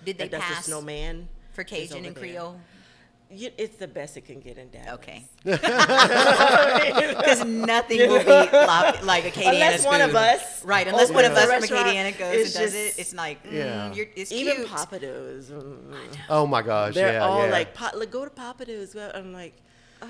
Did they that does the pass snowman. for Cajun and Creole? It's the best it can get in Dallas. Okay. Because nothing will beat like Acadiana's unless one food. of us, Right, unless one of us from restaurant, Acadiana goes and does it, it's like, it's even cute. Papados. Oh my gosh, They're all like, go to Papados. Well, I'm like,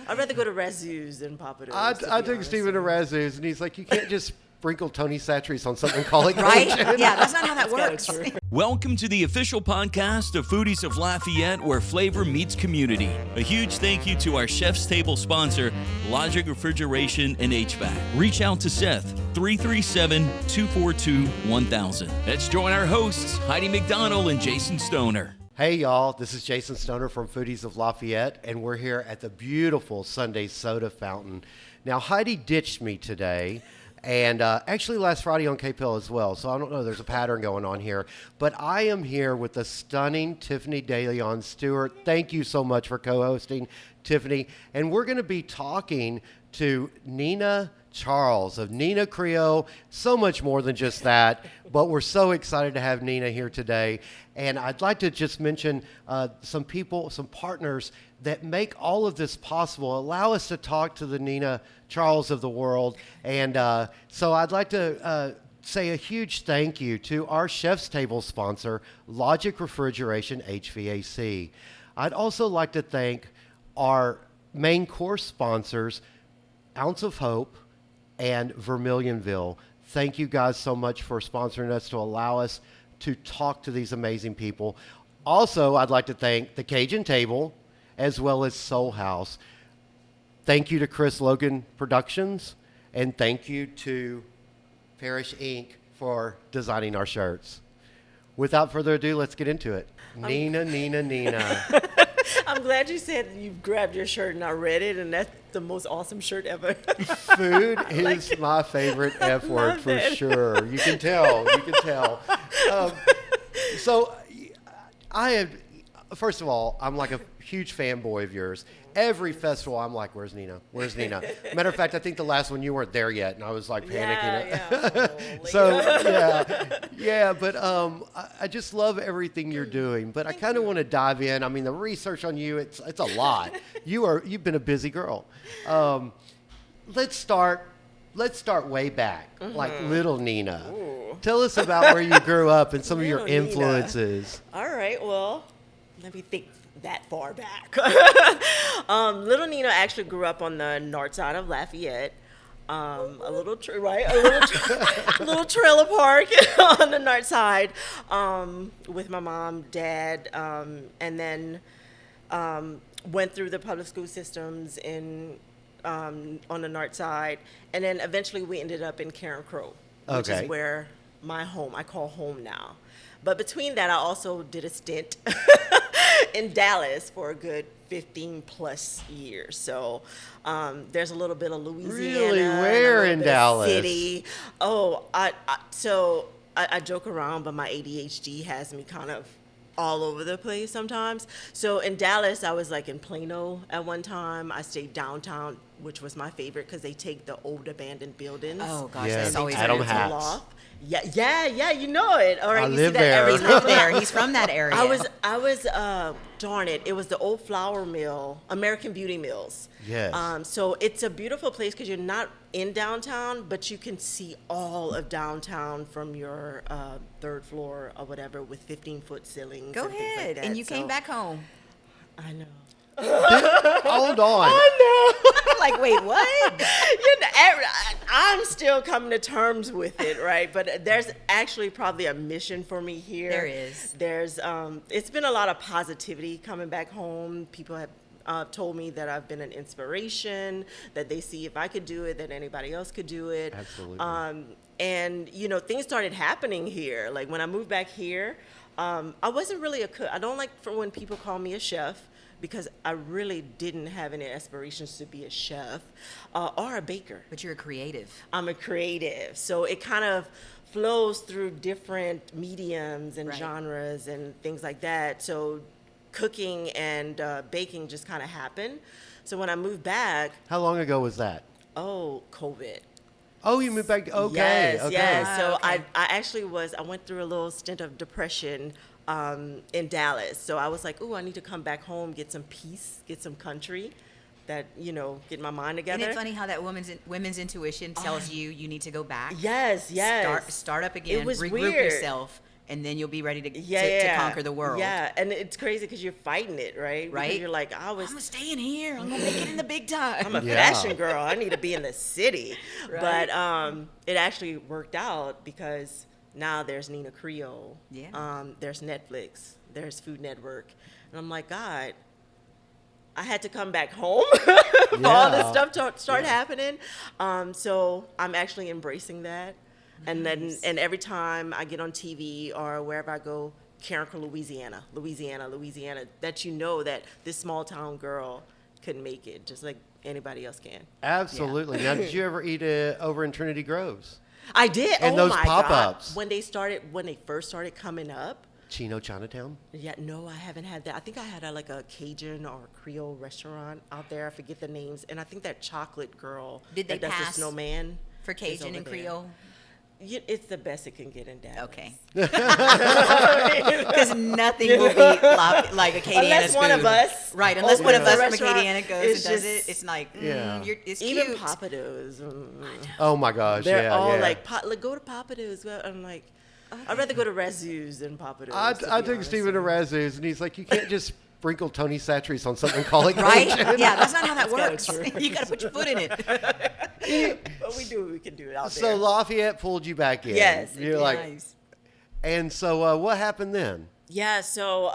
I'd rather go to Razoo's than Papados. I took Stephen to Razoo's, and he's like, you can't just sprinkle Tony Chachere's on something and call it Right? Cajun. Yeah, that's not how that works. Welcome to the official podcast of Foodies of Lafayette, where flavor meets community. A huge thank you to our Chef's Table sponsor, Logic Refrigeration and HVAC. Reach out to Seth, 337-242-1000. Let's join our hosts, Heidi McDonald and Jason Stoner. Hey y'all, this is Jason Stoner from Foodies of Lafayette, and we're here at the beautiful Sunday Soda Fountain. Now, Heidi ditched me today, and actually last Friday on KPL as well, so I don't know, there's a pattern going on here. But I am here with the stunning Tiffany DeLeon Stewart. Thank you so much for co-hosting, Tiffany. And we're going to be talking to Nina Charles of Nina Creole, so much more than just that, but we're so excited to have Nina here today. And I'd like to just mention some people, some partners that make all of this possible, allow us to talk to the Nina Charles of the world. And so I'd like to say a huge thank you to our Chef's Table sponsor, Logic Refrigeration HVAC. I'd also like to thank our main course sponsors, Ounce of Hope and Vermilionville. Thank you guys so much for sponsoring us to allow us to talk to these amazing people. Also, I'd like to thank the Cajun Table as well as Soul House. Thank you to Chris Logan Productions, and thank you to Parrish Inc. for designing our shirts. Without further ado, let's get into it. Nina. I'm glad you said you grabbed your shirt and I read it, and that's the most awesome shirt ever. Food is my favorite F word for sure. You can tell. So I have, first of all, I'm like a huge fanboy of yours. Every festival, I'm like, where's Nina? Matter of fact, I think the last one you weren't there yet, and I was like panicking. But I just love everything you're doing. But I kind of want to dive in. I mean, the research on you, it's a lot. You've been a busy girl. Let's start way back, like little Nina. Ooh. Tell us about where you grew up and some of your influences. All right, well, let me think that far back. Little Nina actually grew up on the north side of Lafayette. A little trailer park on the north side, with my mom, dad, and then went through the public school systems on the north side, and then eventually we ended up in Karen Crow, which is where I call home now. But between that, I also did a stint in Dallas for a good 15 plus years. So there's a little bit of Louisiana. Really? Where in Dallas? City. Oh, I joke around, but my ADHD has me kind of all over the place sometimes. So in Dallas, I was like in Plano at one time. I stayed downtown, which was my favorite because they take the old abandoned buildings. Oh gosh, yeah. that's always Adam very Hats. Loft. Yeah, you know it. All right, I you live see that there. every He lived there. He's from that area. I was darn it. It was the old flour mill, American Beauty Mills. Yes. So it's a beautiful place because you're not in downtown, but you can see all of downtown from your third floor or whatever with 15-foot ceilings. Go and things ahead. like that. And you came back home. I know. Hold on. I know. Like, wait, what? I'm still coming to terms with it, right? But there's actually probably a mission for me here. There is. There's, it's been a lot of positivity coming back home. People have told me that I've been an inspiration, that they see if I could do it, that anybody else could do it. Absolutely. And, things started happening here. Like when I moved back here, I wasn't really a cook. I don't like for when people call me a chef, because I really didn't have any aspirations to be a chef or a baker. But you're a creative. I'm a creative. So it kind of flows through different mediums and genres and things like that. So cooking and baking just kind of happened. So when I moved back. How long ago was that? Oh, COVID. Oh, you moved back? Okay. Yes. Okay. So I actually I went through a little stint of depression in Dallas. So I was like, oh, I need to come back home, get some peace, get some country, that, get my mind together. Isn't it funny how that women's intuition tells you need to go back? Yes. Start up again, It was regroup weird. yourself, and then you'll be ready to conquer the world. Yeah, and it's crazy because you're fighting it, right? Right. Because you're like, I'm staying here. I'm gonna make it in the big time. I'm a fashion girl. I need to be in the city. Right. But it actually worked out because now there's Nina Creole. Yeah. There's Netflix. There's Food Network. And I'm like, God, I had to come back home for all this stuff to start happening. So I'm actually embracing that. Nice. And every time I get on TV or wherever I go, Carricker, Louisiana, that that this small town girl could make it just like anybody else can. Absolutely. Now, did you ever eat over in Trinity Groves? I did. And those my pop-ups. God. When they first started coming up. Chino Chinatown? Yeah, no, I haven't had that. I think I had like a Cajun or Creole restaurant out there. I forget the names. And I think that chocolate girl Did they that does the pass snowman for is Cajun over and there. Creole? It's the best it can get in Dallas. Okay. Because nothing will beat like Acadiana's Unless one food. of us Right, unless one of opens us a from restaurant, Acadiana goes it's and does just- it, it's like, Yeah. it's Even cute. Papados. Oh my gosh, They're all yeah. like, go to Papados. Well, I'm like, I'd rather go to Razoo's than Papados. I took Stephen to Razoo's, and he's like, you can't just sprinkle Tony Satchery's on something and call it Right? Cajun. Yeah, that's not how that kinda works. true. You got to put your foot in it. But we can do it out So there. Lafayette pulled you back in. Yes, You're like, Nice. and so what happened then? Yeah, so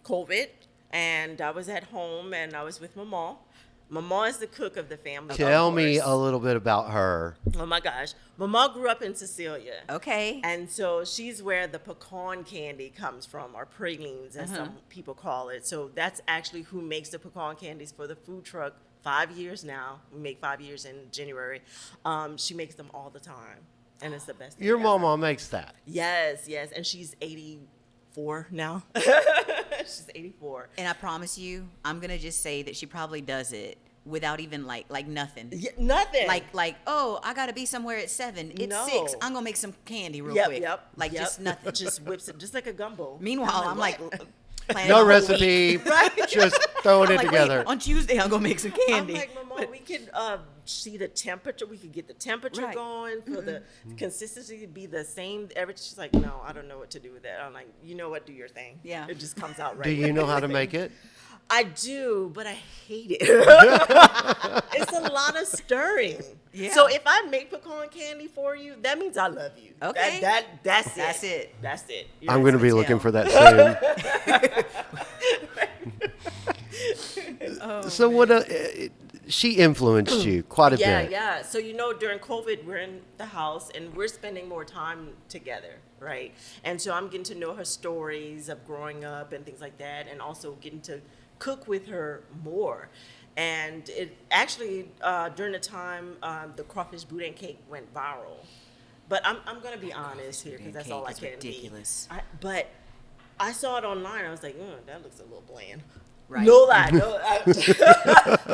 COVID, and I was at home, and I was with my mom. My mom is the cook of the family. Tell of me course. a little bit about her. Oh my gosh, my mom grew up in Cecilia. Okay. And so she's where the pecan candy comes from, or pralines, as some people call it. So that's actually who makes the pecan candies for the food truck. 5 years now. We make 5 years in January. She makes them all the time, and it's the best thing Your ever. mama makes that. Yes, and she's 84 now. She's 84. And I promise you, I'm going to just say that she probably does it without even like nothing. Yeah, nothing. Like, oh, I got to be somewhere at 7. It's No. 6. I'm going to make some candy real Yep, quick. yep. Like yep. just nothing. Just whips it, just like a gumbo. Meanwhile, I'm like what? planning No a whole recipe, week. just throwing I'm it like, together. wait, on Tuesday, I'm going to make some candy. I'm like, Mama, we could see the temperature. We could get the temperature Right. going for the consistency to be the same. She's like, no, I don't know what to do with that. I'm like, you know what? Do your thing. Yeah. It just comes out right. Do you know how to make it? I do, but I hate it. It's a lot of stirring. Yeah. So if I make pecan candy for you, that means I love you. Okay. That's it. That's it. That's it. I'm going to be tell. looking for that soon. So what? She influenced you quite a bit. Yeah. So during COVID, we're in the house and we're spending more time together, right? And so I'm getting to know her stories of growing up and things like that, and also getting to cook with her more. And it actually during the time the crawfish boudin cake went viral. But I'm gonna be honest here because that's all I can ridiculous. be. But I saw it online. I was like, that looks a little bland. Right. No lie,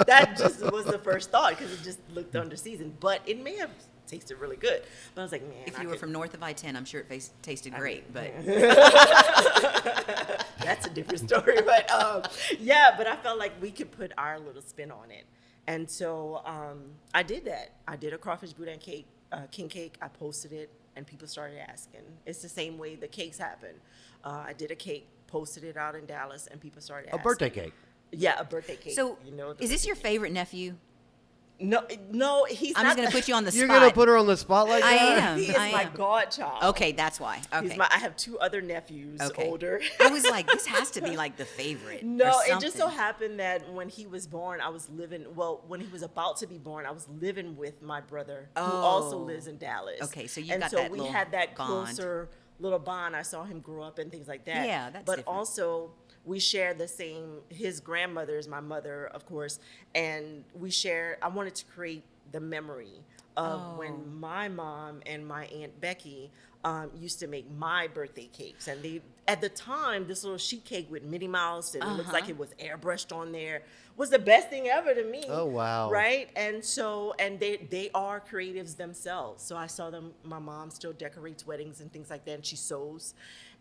that just was the first thought because it just looked under seasoned. But it may have tasted really good. But I was like, man, If you were from north of I-10, I'm sure it tasted great. But that's a different story. But but I felt like we could put our little spin on it. And so I did that. I did a crawfish boudin cake, king cake. I posted it, and people started asking. It's the same way the cakes happen. I did a cake, posted it out in Dallas, and people started asking. A birthday cake. Yeah, a birthday cake. so, the is this birthday your cake. favorite nephew? No, he's I'm not. just going to put you on the You're spot. going to put her on the spot like I that? am. He is I my am. godchild. Okay, that's why. Okay. I have 2 other nephews, Okay. older. I was like, this has to be like the favorite. No, or it just so something. happened that when he was born, when he was about to be born, I was living with my brother, who also Oh. lives in Dallas. Okay, so you and got so that we little had that bond. closer little bond. I saw him grow up and things like that. Yeah, that's But different. also, we share the same. His grandmother is my mother, of course, and I wanted to create the memory of when my mom and my Aunt Becky used to make my birthday cakes. And they, at the time, this little sheet cake with Minnie Mouse, and it looks like it was airbrushed on there, was the best thing ever to me. Oh, wow. Right? And so, and they are creatives themselves. So I saw them, my mom still decorates weddings and things like that, and she sews.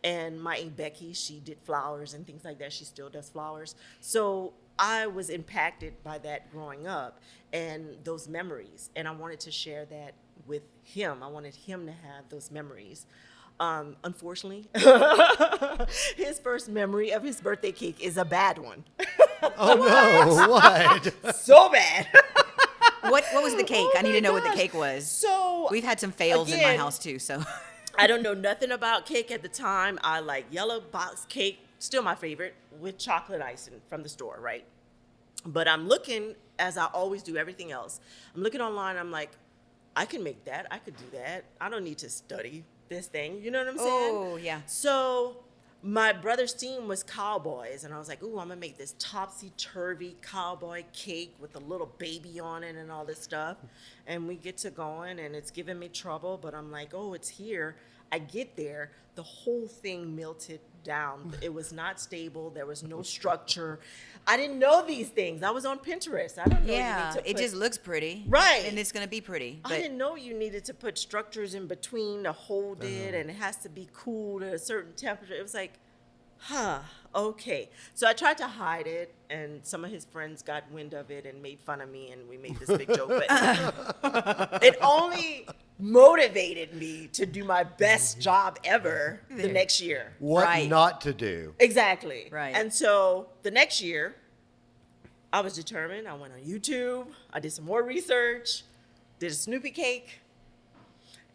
And my Aunt Becky, she did flowers and things like that. She still does flowers. So I was impacted by that growing up and those memories. And I wanted to share that with him. I wanted him to have those memories. Unfortunately, his first memory of his birthday cake is a bad one. Oh no! What? So bad. What was the cake? Oh I need my to know what the gosh. cake was. So We've had some fails in my again, house too, so. I don't know nothing about cake at the time. I like yellow box cake, still my favorite, with chocolate icing from the store, right? But I'm looking, as I always do everything else, I'm looking online, I'm like, I can make that, I could do that. I don't need to study this thing, you know what I'm saying? Oh, yeah. So my brother's team was cowboys, and I was like, ooh, I'm gonna make this topsy-turvy cowboy cake with a little baby on it and all this stuff. And we get to going, and it's giving me trouble, but I'm like, oh, it's here. I get there, the whole thing melted down. It was not stable. There was no structure. I didn't know these things. I was on Pinterest. I don't know. Yeah, it just looks pretty. Right. And it's going to be pretty. I But didn't know you needed to put structures in between to hold it, and it has to be cooled at a certain temperature. It was like, okay. So I tried to hide it, and some of his friends got wind of it and made fun of me, and we made this big joke. But it only motivated me to do my best job ever the next year. What Right. not to do? Exactly. Right. And so the next year, I was determined. I went on YouTube. I did some more research, did a Snoopy cake,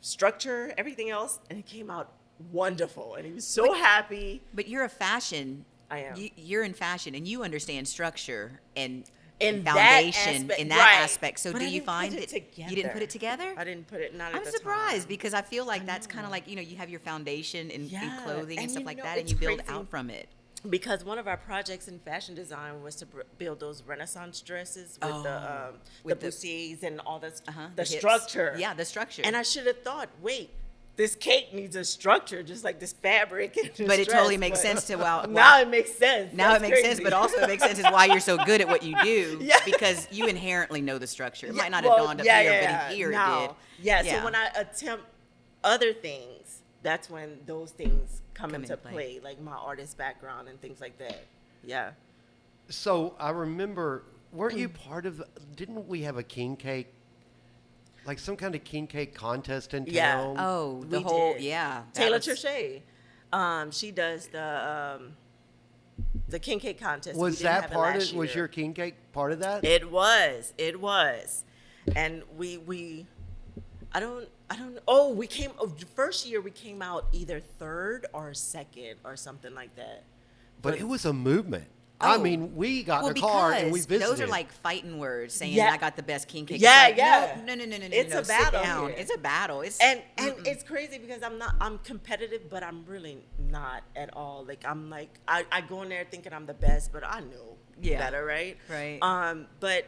structure, everything else, and it came out wonderful. And he was so happy. But you're a fashion. I am. You're in fashion, and you understand structure and In that foundation aspect, in that right. aspect. So But do I you didn't find put it that you didn't put it together? I didn't put it, not at I'm the surprised time. because I feel like that's kind of like, you have your foundation in Yeah. clothing and And stuff you like know, that, and it's you build crazy. out from it. Because one of our projects in fashion design was to build those Renaissance dresses with the with the- bustiers and all this, the hips. structure. Yeah, the structure. And I should have thought, wait, this cake needs a structure, just like this fabric. And this But it totally dress. makes But sense to wow. Now it makes sense. Now That's it makes sense, crazy. but also it makes sense is why you're so good at what you do. Yeah. Because you inherently know the structure. It Yeah, might not well, have dawned up yeah, here, yeah, but here now, it did. Yeah, Yeah. so when I attempt other things, that's when those things come Come into into play. play, like my artist background and things like that. Yeah. So I remember, weren't you part of? Didn't we have a king cake, like some kind of king cake contest in Yeah. town? Oh, the We whole, did. yeah. that Taylor was- Trichet, she does the king cake contest. We Was didn't that have it part of? last Was year. your king cake part of that? It was, and I don't. Oh, the first year we came out either third or second or something like that. But it was a movement. I Oh. mean, we got Well, in a car and we because visited. those are like fighting words saying Yeah. I got the best king cake. Yeah, It's like, yeah. No. It's no, a sit battle down. here. It's a battle. It's And it's crazy because I'm competitive, but I'm really not at all. Like I go in there thinking I'm the best, but I know Yeah. better, right? Right. But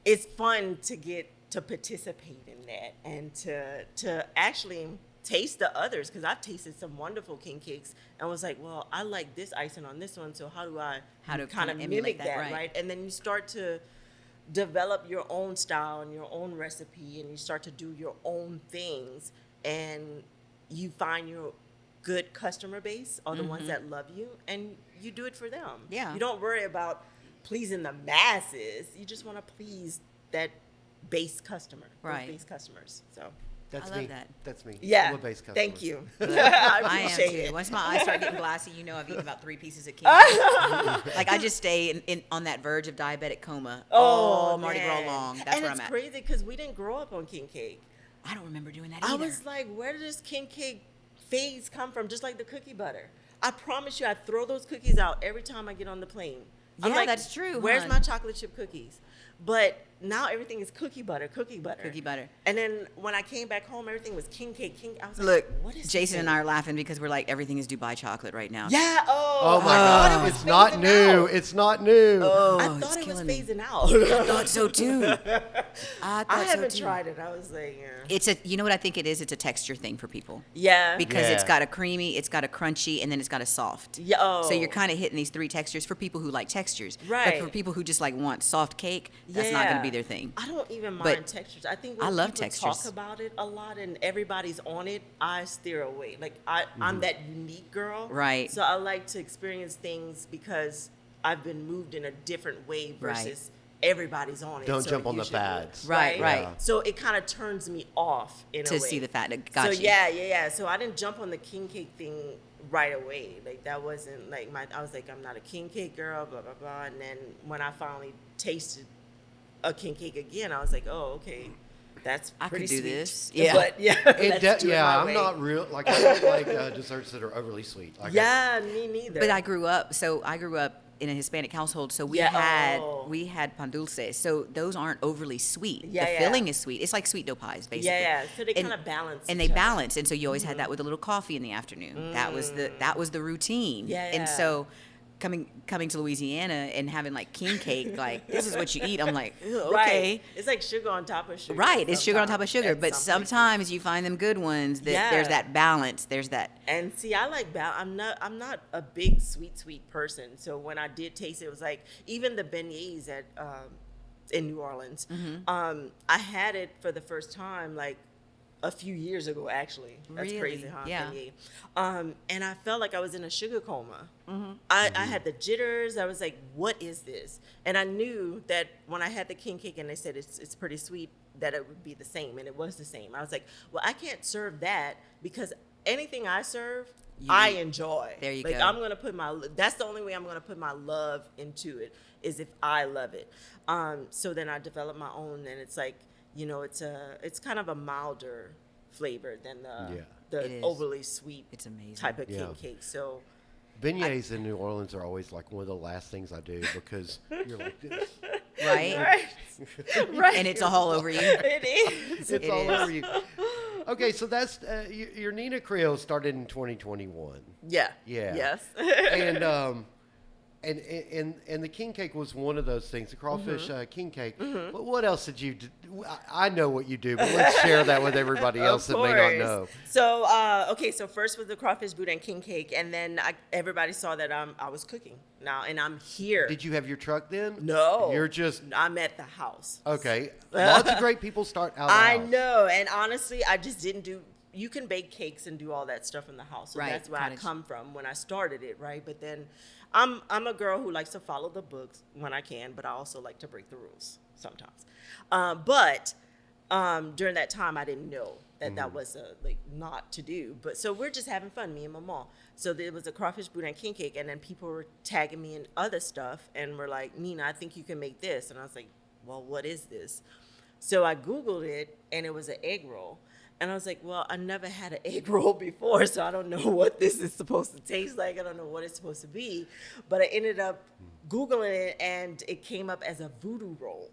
it's fun to get to participate in that and to actually taste the others, because I've tasted some wonderful king cakes and was like, well, I like this icing on this one, so how do I How to kind of emulate mimic that, that, right. And then you start to develop your own style and your own recipe, and you start to do your own things, and you find your good customer base are the ones that love you, and you do it for them. Yeah. You don't worry about pleasing the masses. You just want to please that base customer, Right. those base customers. So That's I love me. that. That's me. yeah, I'm a base customer. thank you. I I am appreciate too. it. Once my eyes start getting glassy, I've eaten about 3 pieces of king cake. Like I just stay in on that verge of diabetic coma all Mardi Gras man. long. That's and where it's I'm at. crazy because we didn't grow up on king cake. I don't remember doing that I either. was like, where did this king cake phase come from? Just like the cookie butter. I promise you, I throw those cookies out every time I get on the plane. I'm Yeah, like, that's true, Where's hon. my chocolate chip cookies? But now everything is cookie butter. Cookie butter. And then when I came back home, everything was king cake. I was Look, like, what is Jason this and I are laughing because we're like, everything is Dubai chocolate right now. Yeah. Oh my I thought God! it was It's not phasing new. out. It's not new. Oh, I it's thought it was killing me. phasing out. I thought so too. I I haven't so too. tried it. I was like, yeah. It's you know what I think it is? It's a texture thing for people. Yeah. Because it's Yeah. got a creamy, it's got a crunchy, and then it's got a soft. Yeah, oh. So you're kind of hitting these 3 textures for people who like textures. But Right. for people who just like want soft cake, That's not going to be their thing. I don't even But mind textures. I think I when love people textures. talk about it a lot and everybody's on it, I steer away. Like I'm that unique girl. Right. So I like to experience things because I've been moved in a different way versus everybody's on it. Don't so jump on the usually- fads. Right, right. Yeah. So it kind of turns me off in a To way. see the fat. So Got you. yeah. So I didn't jump on the king cake thing right away. Like that wasn't like I was like, I'm not a king cake girl, blah blah blah. And then when I finally tasted a king cake again, I was like, oh okay, that's I pretty could do sweet. this. Yeah. But yeah, let's do it my I'm way. not real. Like I don't like desserts that are overly sweet. Like Yeah, me neither. But I grew up in a Hispanic household, so we Yeah, had pan dulce. So those aren't overly sweet. Yeah, the yeah. filling is sweet. It's like sweet dough pies, basically. yeah. So they And- kind of balance. And each they other. balance, and so you always had that with a little coffee in the afternoon. That was the routine. Yeah, And yeah. so coming to Louisiana and having like king cake, like this is what you eat. I'm like, "Ew, okay. Right. It's like sugar on top of sugar. Right, it's sugar on top of sugar, sometimes, but and some places. sometimes you find them good ones that there's Yeah. that balance. There's that. And see, I like I'm not a big sweet person. So when I did taste it, it was like even the beignets at in New Orleans. Mm-hmm. I had it for the first time like a few years ago. Actually, that's Really? crazy, huh? Yeah. Beignet. And I felt like I was in a sugar coma. Mm-hmm. I had the jitters. I was like, "What is this?" And I knew that when I had the king cake and they said it's pretty sweet, that it would be the same, and it was the same. I was like, "Well, I can't serve that because anything I serve, I enjoy." There you like, go. I'm gonna put that's the only way I'm gonna put my love into it is if I love it. So then I developed my own, and it's like, it's kind of a milder flavor than It the is. overly sweet It's amazing. type of Yeah. king cake. So beignets in New Orleans are always like one of the last things I do because you're like this. Right? right, And it's all over you. It is. It's It all is. over you. Okay, so that's your Nina Creole started in 2021. Yeah. Yeah. Yes. And the king cake was one of those things, the crawfish Mm-hmm. King cake. But what else did you do? I know what you do, but let's share that with everybody else that may not know. So, so first was the crawfish boudin king cake, and then everybody saw that I was cooking now, and I'm here. Did you have your truck then? No. You're just I'm at the house. okay. Lots of great people start out. I the house. know, and honestly, I just didn't do. You can bake cakes and do all that stuff in the house, so Right, that's where cottage. I come from when I started it, right? But then, I'm a girl who likes to follow the books when I can, but I also like to break the rules sometimes. But during that time, I didn't know that was not to do. But so we're just having fun, me and my mom. So there was a crawfish boudin king cake, and then people were tagging me in other stuff, and were like, "Nina, I think you can make this," and I was like, "Well, what is this?" So I Googled it, and it was an egg roll. And I was like, well, I never had an egg roll before, so I don't know what this is supposed to taste like. I don't know what it's supposed to be. But I ended up Googling it, and it came up as a voodoo roll.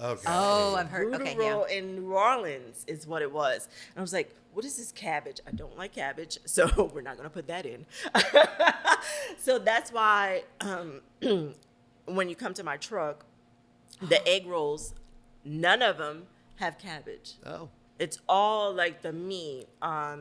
Okay. Oh, I've heard. Voodoo Okay, roll yeah. in New Orleans is what it was. And I was like, what is this cabbage? I don't like cabbage, so we're not going to put that in. So that's why when you come to my truck, the egg rolls, none of them have cabbage. Oh. It's all like the meat.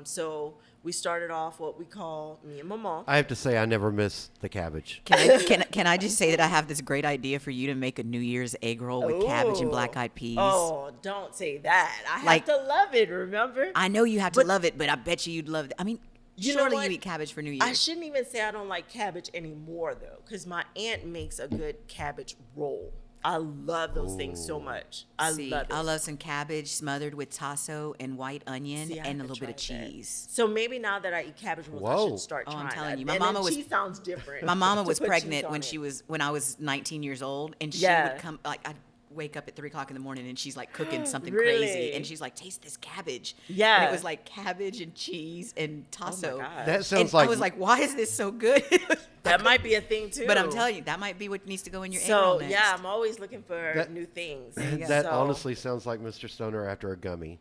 So we started off what we call me and Mama. I have to say, I never miss the cabbage. Can I just say that I have this great idea for you to make a New Year's egg roll with cabbage and Ooh. black-eyed peas? Oh, don't say that. I Like- have to love it, remember? I know you have to But- love it, but I bet you'd love it. I mean, You know surely what? you eat cabbage for New Year's. I shouldn't even say I don't like cabbage anymore, though, because my aunt makes a good cabbage roll. I love those things so much. I love it. I love some cabbage smothered with tasso and white onion See, I and a haven't little bit of tried that. cheese. So maybe now that I eat cabbage rolls, I Whoa. should start Oh, I'm trying. telling that. you, my And mama then was- cheese sounds different. My mama to was put cheese pregnant on when it. when I was 19 years old, and she Yeah. would come I'd wake up at 3:00 in the morning and she's like cooking something Really? crazy, and she's like, taste this cabbage. Yeah. and it was like cabbage and cheese and tasso. God. That sounds and like I was like, why is this so good? That might be a thing too. But I'm telling you, that might be what needs to go in your egg roll So next. yeah, I'm always looking for That- new things. That So- honestly sounds like Mr. Stoner after a gummy.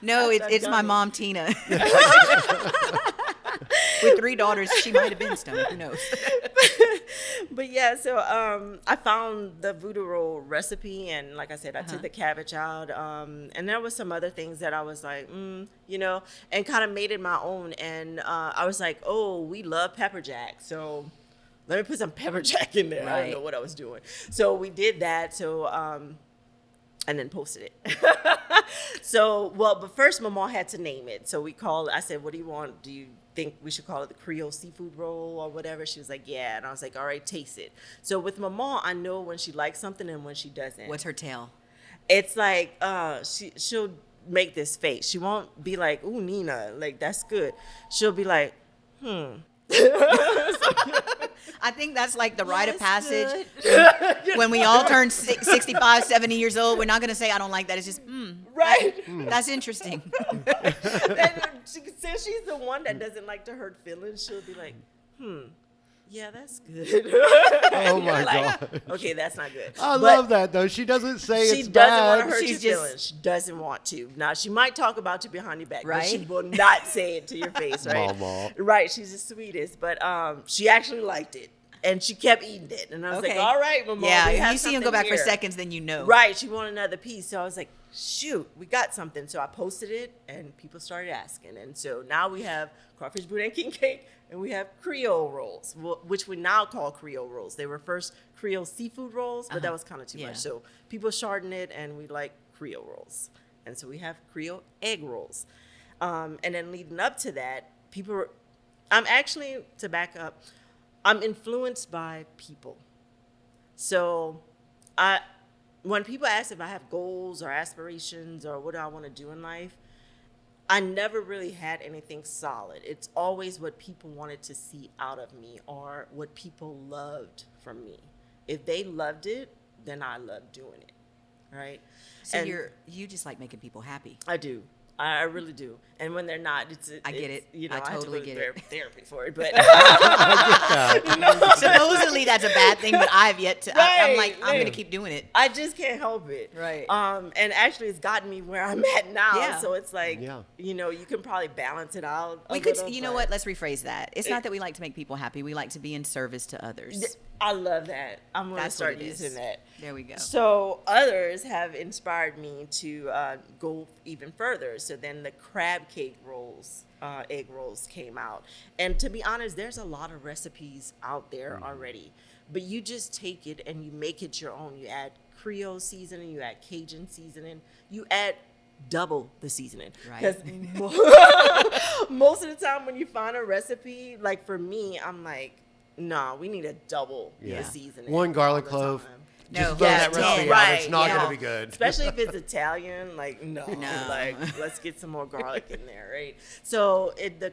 No, That's it's my yummy. mom, Tina. With 3 daughters, she might have been stoned. Who knows? But yeah, so I found the voodoo roll recipe, and like I said, I took the cabbage out, and there was some other things that I was like, and kind of made it my own. And I was like, oh, we love pepper jack, so let me put some pepper jack in there. I Right. didn't know what I was doing. So we did that. So, and then posted it. But first my mom had to name it. So I said, what do you want? Do you think we should call it the Creole seafood roll or whatever? She was like, yeah. And I was like, all right, taste it. So with my mom, I know when she likes something and when she doesn't. What's her tell? It's like, she'll make this face. She won't be like, ooh, Nina, like, that's good. She'll be like, I think that's like the rite of That's passage. good. When we all turn 65, 70 years old, we're not going to say, I don't like that. It's just, Right. that's interesting. Since she's the one that doesn't like to hurt feelings, she'll be like, yeah, that's good. Oh my Like, God. okay, that's not good. I But love that though. She doesn't say she it's doesn't bad. want to hurt She's your just- feelings. She doesn't want to. Now, she might talk about you behind your back, but she Right. will not say it to your face, right? Mama. Right, she's the sweetest. But she actually liked it, and she kept eating it. And I was like, Okay. all right, Mama, Yeah, we if have you see him go something back for here. seconds, then you know. Right, she wanted another piece. So I was like, shoot, we got something. So I posted it, and people started asking. And so now we have crawfish boudin king cake, and we have Creole rolls, which we now call Creole rolls. They were first Creole seafood rolls, but that was kind of too Yeah. much. So people shortened it, and we like Creole rolls. And so we have Creole egg rolls. And then leading up to that, I'm actually, to back up, I'm influenced by people. So when people ask if I have goals or aspirations or what do I want to do in life, I never really had anything solid. It's always what people wanted to see out of me or what people loved from me. If they loved it, then I loved doing it, right? So And you just like making people happy. I do. I really do. And when they're not, I get it. You know, I I totally have to get go to it. therapy for it, but Supposedly that's a bad thing, but I've yet to. I'm like, I'm Right. going to keep doing it. I just can't help it. Right. And actually, it's gotten me where I'm at now. Yeah. So it's like, Yeah. you know, you can probably balance it out. We a could, little, you know but what? Let's rephrase that. It's not that we like to make people happy. We like to be in service to others. I love that. I'm going to That's start what it is. using that. There we go. So others have inspired me to go even further. So then the crab cake rolls, egg rolls came out. And to be honest, there's a lot of recipes out there already. But you just take it and you make it your own. You add Creole seasoning, you add Cajun seasoning, you add double the seasoning. Right. Because most of the time when you find a recipe, like for me, I'm like, nah, we need a double Yeah. the seasoning. One garlic all the clove. time. No, Just throw yeah, that recipe out. right, It's not yeah. going to be good. Especially if it's Italian, like no, like let's get some more garlic in there, right? So the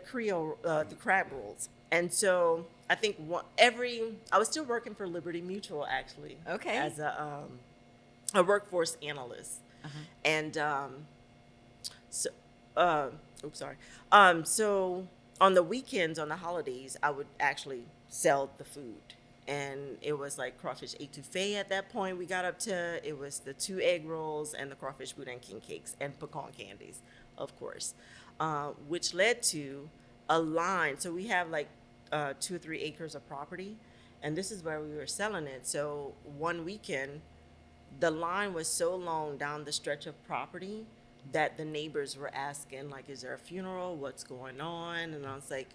crab rolls, and so I think I was still working for Liberty Mutual actually, Okay. as a workforce analyst, and so so on the weekends, on the holidays, I would actually sell the food. And it was like crawfish etouffee at that point. We got up to, it was the 2 egg rolls and the crawfish boudin king cakes and pecan candies, of course, which led to a line. So we have like 2 or 3 acres of property, and this is where we were selling it. So one weekend, the line was so long down the stretch of property that the neighbors were asking, like, is there a funeral? What's going on? And I was like,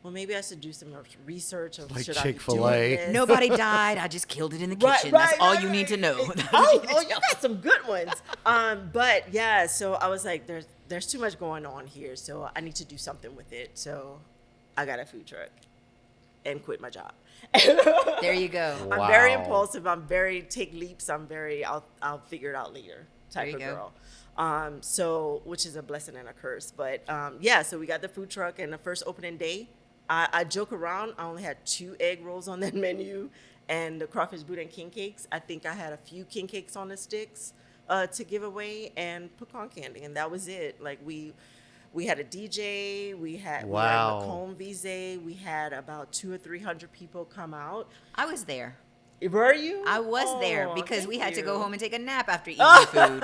well, maybe I should do some research of Like should I be Chick-fil-A. doing this? Nobody died. I just killed it in the kitchen. That's all you need to know. Oh, you got some good ones. But yeah, so I was like, there's too much going on here, so I need to do something with it. So I got a food truck and quit my job. There you go. I'm very Wow. impulsive. I'm very take leaps. I'm very I'll figure it out later type of There you girl. So which is a blessing and a curse. But yeah, so we got the food truck, and the first opening day, I joke around. I only had 2 egg rolls on that menu, and the crawfish boudin king cakes. I think I had a few king cakes on the sticks to give away, and pecan candy, and that was it. Like we had a DJ. We had Wow. Macomb Vise. We had about 200 or 300 people come out. I was there. Were you? I was there Oh, because we had thank to go you. home and take a nap after eating the food.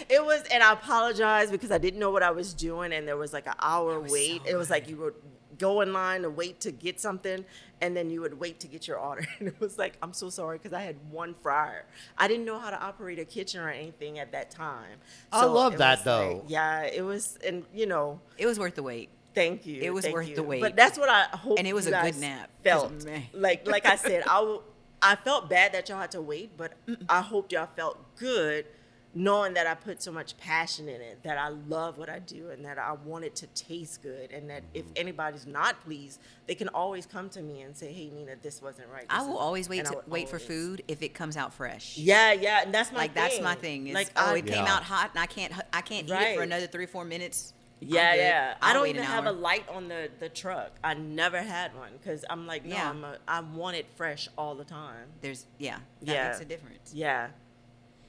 It was, and I apologize because I didn't know what I was doing, and there was like an hour was wait. so It was like you would go in line to wait to get something, and then you would wait to get your order. And it was like, I'm so sorry because I had 1 fryer. I didn't know how to operate a kitchen or anything at that time. I So love it that, was though. like, yeah, it was, and you know, It was worth the wait. Thank you. It was thank worth you. the wait. But that's what I hope. And it was you a good guys nap. 'Cause, Felt man. like I said, I felt bad that y'all had to wait, but I hoped y'all felt good, knowing that I put so much passion in it, that I love what I do, and that I want it to taste good, and that if anybody's not pleased, they can always come to me and say, "Hey, Nina, this wasn't right." I will always wait And I would wait for always- food if it comes out fresh. Yeah, and that's my Like thing. that's my thing. It's, Like it came Yeah. out hot and I can't eat it Right. for another 3 or 4 minutes. I'm Yeah, good. yeah. I I'll don't wait even an have a hour. light on the truck. I never had one because I'm like, no, Yeah. I want it fresh all the time. That Yeah. makes a difference. Yeah.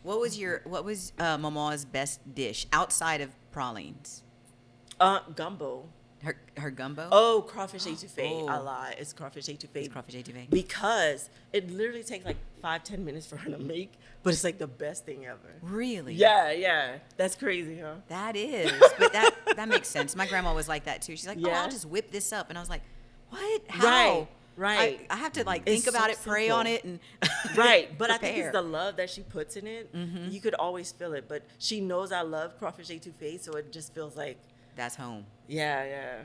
What was Mama's best dish outside of pralines? Gumbo. Her gumbo? Oh, crawfish etouffee. Oh. I lie. It's crawfish etouffee. It's crawfish etouffee. Because it literally takes like 5-10 minutes for her to make, but it's like the best thing ever. Really? Yeah. That's crazy, huh? That is. But that makes sense. My grandma was like that too. She's like, "Oh, Yeah. I'll just whip this up." And I was like, "What? How?" Right. I have to like It's think about so it, pray simple. on it, and Right, but I think prepare. it's the love that she puts in it. You could always feel it, but she knows I love crawfish etouffee, so it just feels like, That's home. yeah.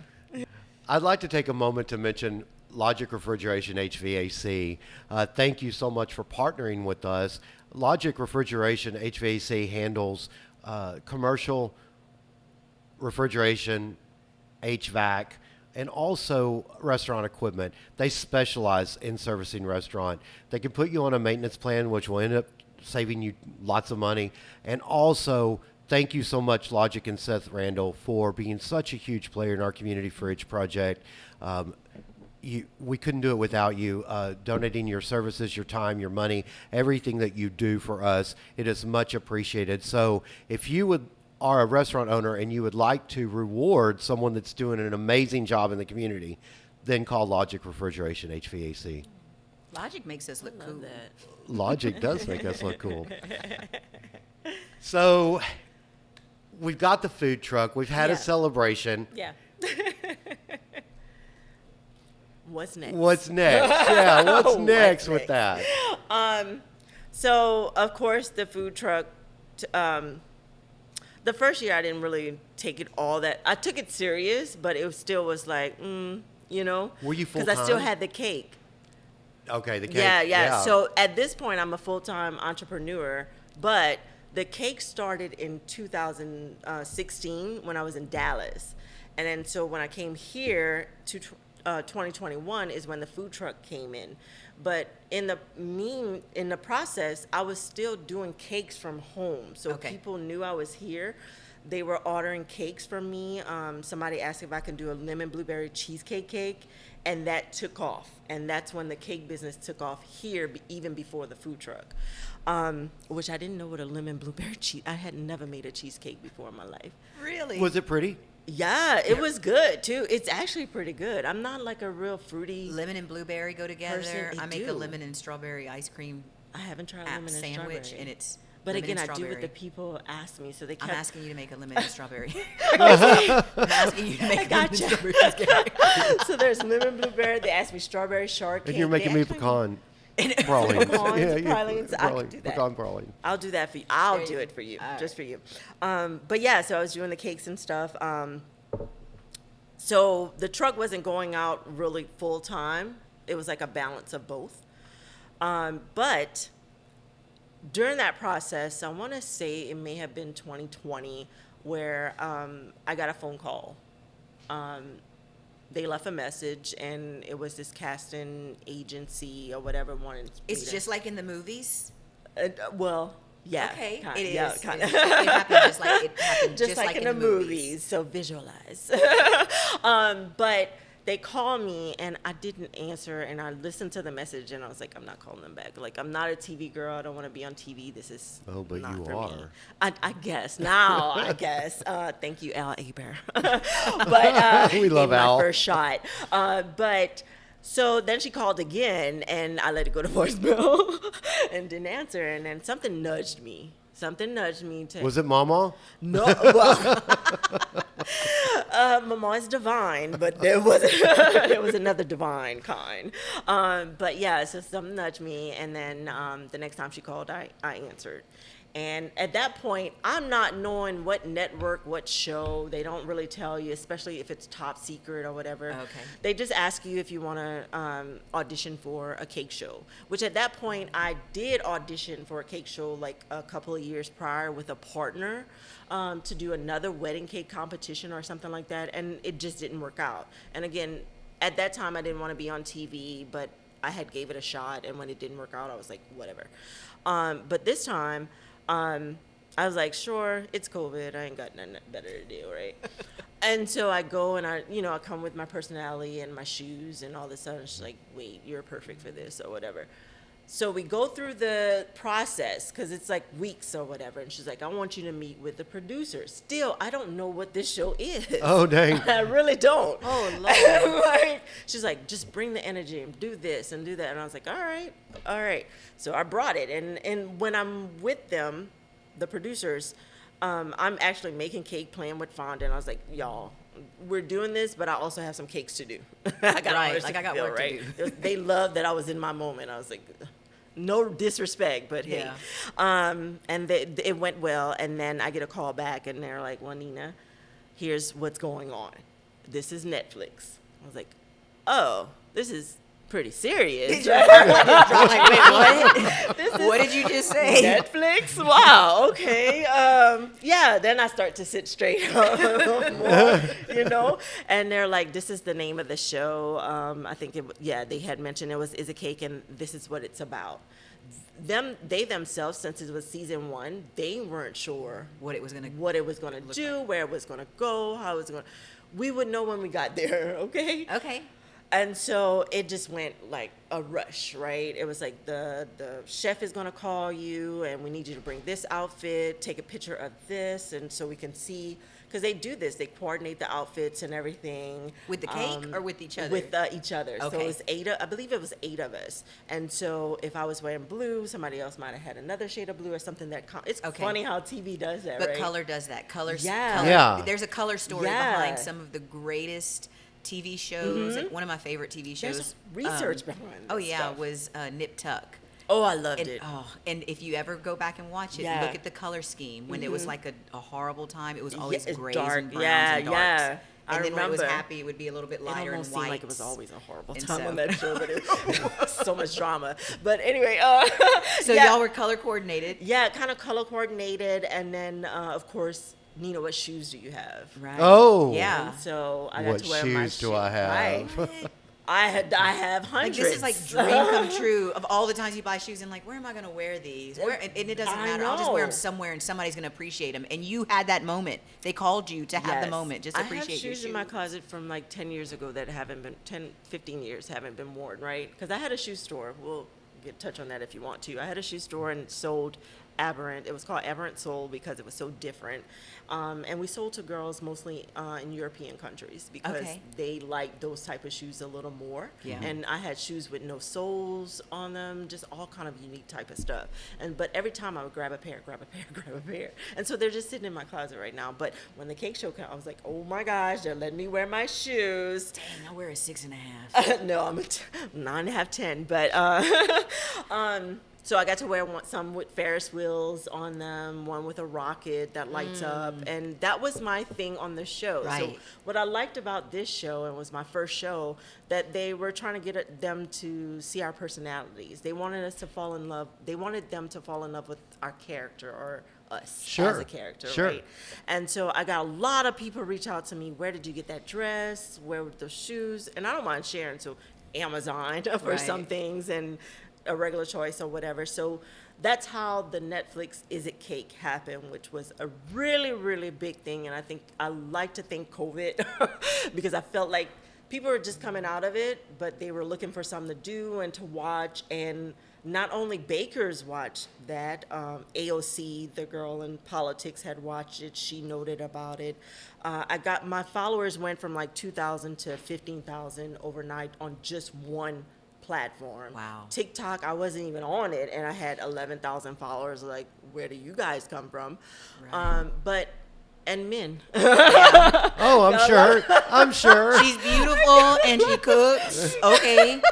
I'd like to take a moment to mention Logic Refrigeration HVAC. Thank you so much for partnering with us. Logic Refrigeration HVAC handles commercial refrigeration, HVAC, and also restaurant equipment. They specialize in servicing restaurant. They can put you on a maintenance plan, which will end up saving you lots of money. And also, thank you so much, Logic and Seth Randall, for being such a huge player in our Community Fridge project. We couldn't do it without you donating your services, your time, your money, everything that you do for us. It is much appreciated. So if you are a restaurant owner and you would like to reward someone that's doing an amazing job in the community, then call Logic Refrigeration HVAC. Logic makes us look cool. That. Logic does make us look cool. So we've got the food truck. We've had a Yeah. celebration. Yeah. What's next? What's next? Yeah, what's What's next with next? that? So, of course, the food truck, the first year I didn't really take it all that. I took it serious, but it still was like, you know. Were you Because I still full-time? had the cake. Okay, the cake. Yeah. So at this point, I'm a full-time entrepreneur, but the cake started in 2016 when I was in Dallas. And then so when I came here to 2021 is when the food truck came in. But in the process, I was still doing cakes from home. So Okay. people knew I was here. They were ordering cakes from me. Somebody asked if I could do a lemon blueberry cheesecake cake, and that took off. And that's when the cake business took off here, even before the food truck. Which I didn't know what a lemon blueberry cheese. I had never made a cheesecake before in my life. Really? Was it pretty? Yeah, it was good too. It's actually pretty good. I'm not like a real fruity. Lemon and blueberry go together. Person, I they make a do. lemon and strawberry ice cream I haven't tried app lemon and sandwich, strawberry. and it's. But lemon again, and I do what the strawberry. people ask me, so they I'm kept. asking you to make a lemon and strawberry. I'm asking you to make a lemon and Gotcha. strawberry cheesecake. So there's lemon blueberry. They asked me strawberry shortcake. And you're making They me actually- pecan pralines. Pecans, pralines, I can do that. Pecan praline. I'll do that for you. I'll There do you it go. for you, All just for you. But yeah, so I was doing the cakes and stuff. So the truck wasn't going out really full time. It was like a balance of both. But during that process, I want to say it may have been 2020 where I got a phone call. They left a message, and it was this casting agency or whatever wanted. It's just like in the movies. Well, yeah. Okay, kinda, it is. yeah, It kinda. happened just like it happened just like in the movies. So visualize. But they called me, and I didn't answer, and I listened to the message, and I was like, I'm not calling them back. Like, I'm not a TV girl. I don't want to be on TV. This is Oh, but not you for me. are. I guess now. I guess. Thank you, Al Aber. But We love in my Al. first shot. But. So then she called again, and I let it go to voicemail and didn't answer. And then something nudged me. To Was it Mama? no, well, Mama is divine, but there was another divine kind. But yeah, so something nudged me, and then the next time she called, I answered, And at that point, I'm not knowing what network, what show. They don't really tell you, especially if it's top secret or whatever. Okay. They just ask you if you want to audition for a cake show, which at that point, I did audition for a cake show like a couple of years prior with a partner to do another wedding cake competition or something like that. And it just didn't work out. And again, at that time, I didn't want to be on TV, but I had gave it a shot. And when it didn't work out, I was like, whatever. But this time, I was like, sure, it's COVID. I ain't got nothing better to do, right? And so I go and I come with my personality and my shoes and all this other. She's like, wait, you're perfect for this or whatever. So we go through the process because it's like weeks or whatever. And she's like, I want you to meet with the producer. Still, I don't know what this show is. Oh, dang. I really don't. Oh, Lord. Like, she's like, just bring the energy and do this and do that. And I was like, all right. So I brought it. And when I'm with them, the producers, I'm actually making cake, playing with fondant. I was like, y'all, we're doing this, but I also have some cakes to do. I got Right, others like I got fulfill, work to right? do. They loved that I was in my moment. I was like, no disrespect, but hey. Yeah. And it went well. And then I get a call back, and they're like, well, Nina, here's what's going on. This is Netflix. I was like, oh, this is pretty serious. I'm like, wait, what? What did you just say? Netflix? Wow, okay. Yeah, then I start to sit straight more, and they're like, this is the name of the show. I think, they had mentioned it was Is a Cake, and this is what it's about. They themselves, since it was season 1, they weren't sure What it was gonna do, where it was going to go, how it was going to. We would know when we got there, okay? Okay. And so it just went like a rush, right? It was like the chef is going to call you, and we need you to bring this outfit, take a picture of this, and so we can see, because they do this, they coordinate the outfits and everything. With the cake or with each other? With each other. So Okay. it was I believe it was 8 of us. And so if I was wearing blue, somebody else might have had another shade of blue or something it's Okay. funny how TV does that, But right? color does that. Color. Yeah. There's a color story Yeah. behind some of the greatest TV shows. One of my favorite TV shows. There's research behind Oh this yeah, stuff. was Nip Tuck. Oh, I loved And, it. and if you ever go back and watch it, Yeah. look at the color scheme. When it was like a horrible time, it was always it's grays dark. and browns Yeah, and darks. yeah. I And then when it was remember. happy, it would be a little bit It lighter and almost white. seemed like it was always a horrible And time so- on that show, but it was so much drama. But anyway, So yeah. y'all were color coordinated. Yeah, kind of color coordinated, and then of course, Nina, what shoes do you have? Right. Oh. Yeah. And so I got What to wear my shoes do I have? Right. I have Like hundreds. this is like dream come true of all the times you buy shoes and like, where am I going to wear these? And it doesn't I matter. I'll just wear them know. somewhere and somebody's going to appreciate them. And you had that moment. They called you to have the Yes. moment. Just appreciate I have your shoes shoes. in my closet from like 10 years ago that haven't been 10, 15 years haven't been worn, right? Because I had a shoe store. We'll touch on that if you want to. I had a shoe store and sold Aberrant. It was called Aberrant Soul because it was so different. And we sold to girls mostly in European countries because Okay. they like those type of shoes a little more. Yeah. And I had shoes with no soles on them, just all kind of unique type of stuff. But every time I would grab a pair. And so they're just sitting in my closet right now. But when the cake show came, I was like, oh my gosh, they're letting me wear my shoes. Dang, I wear a 6.5. No, I'm a 9.5, 10. But so I got to wear some with Ferris wheels on them, one with a rocket that lights up, and that was my thing on the show. So Right. what I liked about this show, and was my first show, that they were trying to get them to see our personalities. They wanted us to fall in love. They wanted them to fall in love with our character or us as Sure. a character, Sure. right? And so I got a lot of people reach out to me. Where did you get that dress? Where were those shoes? And I don't mind sharing. So Amazon for Right. some things and a regular choice or whatever. So that's how the Netflix Is It Cake happened, which was a really, really big thing. And I think I like to thank COVID because I felt like people were just coming out of it, but they were looking for something to do and to watch. And not only bakers watched that, AOC, the girl in politics, had watched it. She noted about it. My followers went from like 2,000 to 15,000 overnight on just one platform. Wow. TikTok, I wasn't even on it, and I had 11,000 followers. Like, where do you guys come from? Right. And men. Oh, I'm sure. I'm sure. She's beautiful and she cooks. Okay.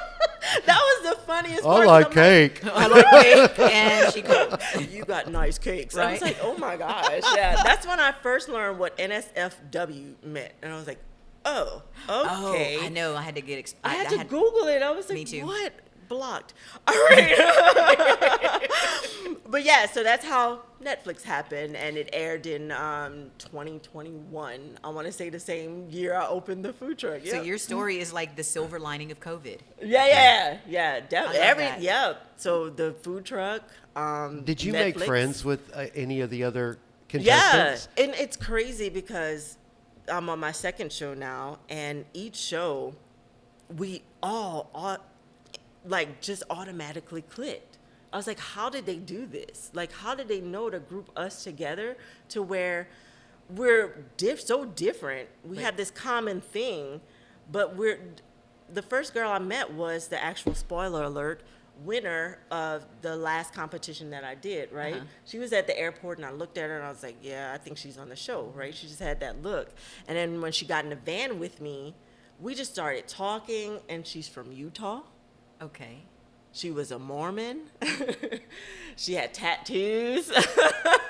That was the funniest I part. like 'cause cake. I like cake, and she could. You got nice cakes. I was Right? like, oh my gosh. Yeah, that's when I first learned what NSFW meant. And I was like, oh, okay. Oh, I know. I had to get. I had to Google it. I was like, Me too. what? Blocked. All right. But yeah, so that's how Netflix happened, and it aired in 2021. I want to say the same year I opened the food truck. So Yep. your story is like the silver lining of COVID. Yeah, definitely. love that. Yeah. So the food truck. Did you Netflix. make friends with any of the other Yeah, contestants? and it's crazy because I'm on my second show now, and each show we all like just automatically clicked. I was like, how did they do this? Like, how did they know to group us together to where we're so different? We have this common thing, but the first girl I met was the actual, spoiler alert, winner of the last competition that I did, right? Uh-huh. She was at the airport, and I looked at her and I was like, yeah, I think she's on the show, right? She just had that look. And then when she got in the van with me, we just started talking, and she's from Utah. Okay. She was a Mormon. She had tattoos. So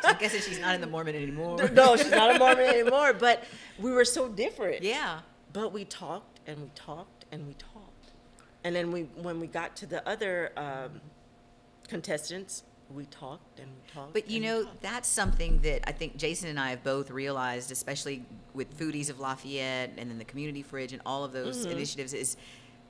I'm guessing she's not in the Mormon anymore. No, she's not a Mormon anymore, but we were so different. Yeah. But we talked and we talked and we talked. And then when we got to the other contestants, we talked and we talked. But you and we know, talked. that's something that I think Jason and I have both realized, especially with Foodies of Lafayette and then the Community Fridge and all of those initiatives, is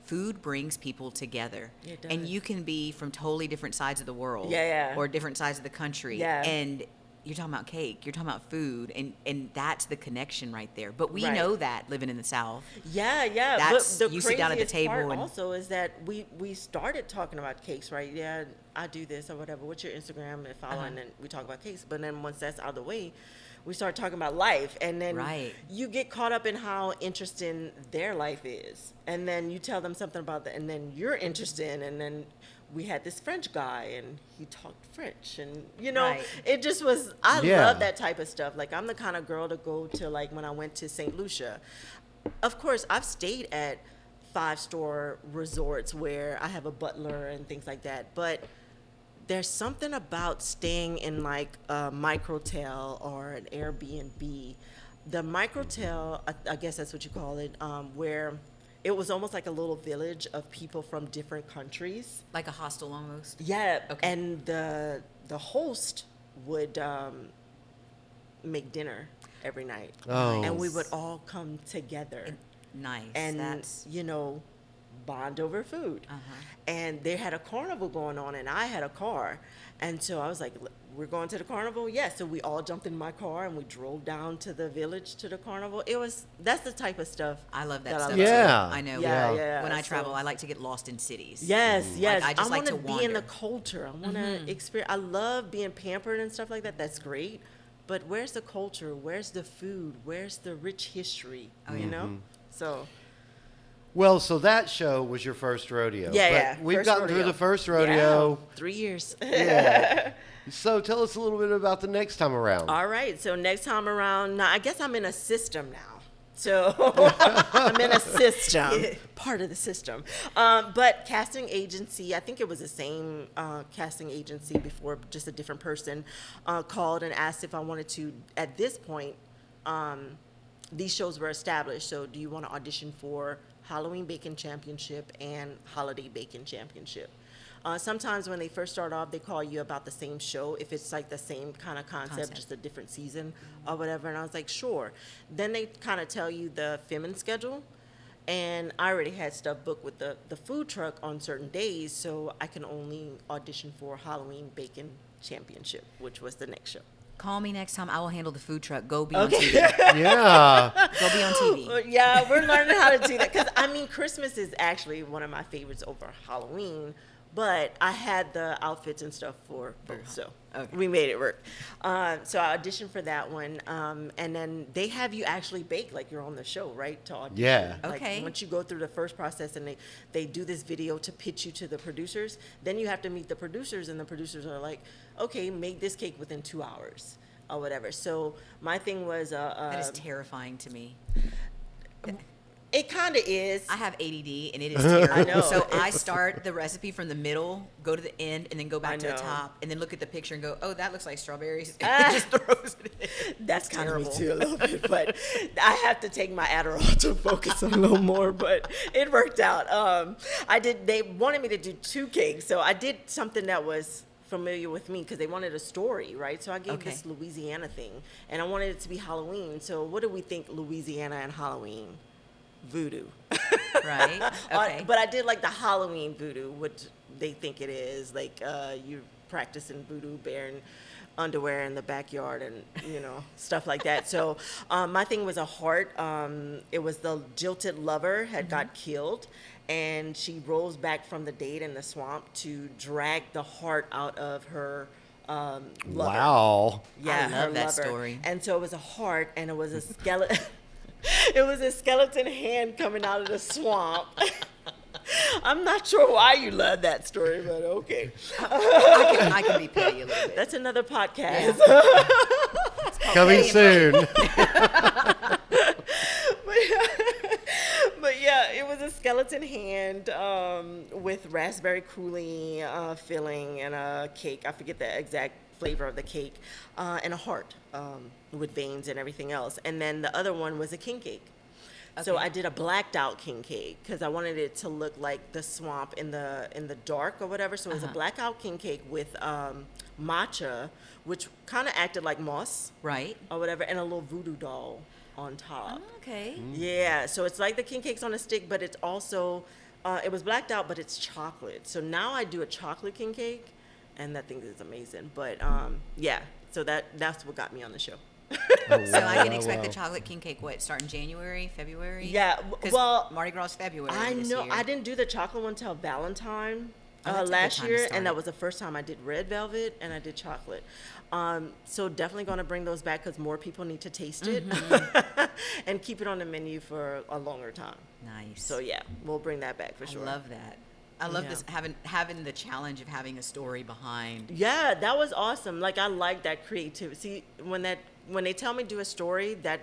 food brings people together. It And does. you can be from totally different sides of the world. Yeah. Or different sides of the country. Yeah. And you're talking about cake, you're talking about food, and that's the connection right there. But we Right. know that living in the South. Yeah. That's- but the you sit down at the craziest table part and- also is that we started talking about cakes, right? Yeah, I do this or whatever. What's your Instagram and follow? And then we talk about cakes. But then once that's out of the way, we start talking about life, and then Right. you get caught up in how interesting their life is, and then you tell them something about that, and then you're interested, and then we had this French guy, and he talked French, and Right. it just was. I Yeah. love that type of stuff. Like, I'm the kind of girl to go to, like, when I went to St. Lucia. Of course, I've stayed at 5-star resorts where I have a butler and things like that, but there's something about staying in like a microtel or an Airbnb. The microtel, I guess that's what you call it, where it was almost like a little village of people from different countries. Like a hostel almost. Yeah, Okay. and the host would make dinner every night, Oh. and we would all come together Nice. and That's bond over food. And they had a carnival going on, and I had a car, and so I was like, we're going to the carnival. So we all jumped in my car and we drove down to the village to the carnival. That's the type of stuff I love that I stuff. love. too. Yeah. I know. Yeah. When I So- travel, I like to get lost in cities. Yes. I just like want to be in the wander. culture. I want to experience. I love being pampered and stuff like that. That's great. But where's the culture? Where's the food? Where's the rich history? You know? So Well, so that show was your first rodeo. Yeah. But we've First gotten through rodeo. the first rodeo. Yeah, 3 years. Yeah. So tell us a little bit about the next time around. All right. So next time around, now I guess I'm in a system now. So I'm in a system, part of the system. But casting agency, I think it was the same casting agency before, just a different person, called and asked if I wanted to, at this point, these shows were established. So do you want to audition for Halloween Bacon Championship and Holiday Bacon Championship? Sometimes when they first start off, they call you about the same show, if it's like the same kind of concept, just a different season or whatever. And I was like, sure. Then they kind of tell you the filming schedule. And I already had stuff booked with the food truck on certain days, so I can only audition for Halloween Bacon Championship, which was the next show. Call me next time. I will handle the food truck. Go be on Okay. TV. Yeah. Go be on TV. Well, yeah, we're learning how to do that. Because, I mean, Christmas is actually one of my favorites over Halloween. But I had the outfits and stuff for both, so Okay. we made it work. So I auditioned for that one. And then they have you actually bake like you're on the show, right, to audition. Yeah. Like, Okay. once you go through the first process and they do this video to pitch you to the producers, then you have to meet the producers, and the producers are like, okay, make this cake within 2 hours or whatever. So my thing was... That is terrifying to me. It kind of is. I have ADD, and it is terrible. I know. So I start the recipe from the middle, go to the end, and then go back to the know. top, and then look at the picture and go, oh, that looks like strawberries. And it just throws it in. That's It's kind of me terrible. too a little bit, but I have to take my Adderall to focus a little more. But it worked out. They wanted me to do 2 cakes, so I did something that was familiar with me because they wanted a story, right? So I gave this Louisiana thing, and I wanted it to be Halloween. So what do we think Louisiana and Halloween? Voodoo. Right? Okay. But I did like the Halloween voodoo, which they think it is. Like you're practicing voodoo, wearing underwear in the backyard and, stuff like that. So my thing was a heart. It was the jilted lover had got killed, and she rose back from the date in the swamp to drag the heart out of her lover. Wow. Yeah, I love her that lover. story. And so it was a heart, and it was a skeleton. It was a skeleton hand coming out of the swamp. I'm not sure why you love that story, but okay. I can be petty a little bit. That's another podcast. Coming soon. But yeah, it was a skeleton hand with raspberry coulis filling and a cake. I forget the exact flavor of the cake, and a heart with veins and everything else. And then the other one was a king cake. So I did a blacked out king cake because I wanted it to look like the swamp in the dark or whatever. So it was a blacked out king cake with matcha, which kind of acted like moss, Right? or whatever, and a little voodoo doll on top. Oh, okay. Yeah, so it's like the king cakes on a stick, but it's also it was blacked out, but it's chocolate. So now I do a chocolate king cake, and that thing is amazing. But yeah, so that's what got me on the show. So I can expect the chocolate king cake, start in January, February? Yeah, 'Cause well, Mardi Gras is February I this know year. I didn't do the chocolate one until Valentine Oh, that's a good last time to year, start and that it. was the first time I did red velvet and I did chocolate. So definitely going to bring those back because more people need to taste it and keep it on the menu for a longer time. Nice. So yeah, we'll bring that back for I sure. love that. I love Yeah. this having the challenge of having a story behind. Yeah, that was awesome. Like I like that creativity. See, when they tell me do a story, that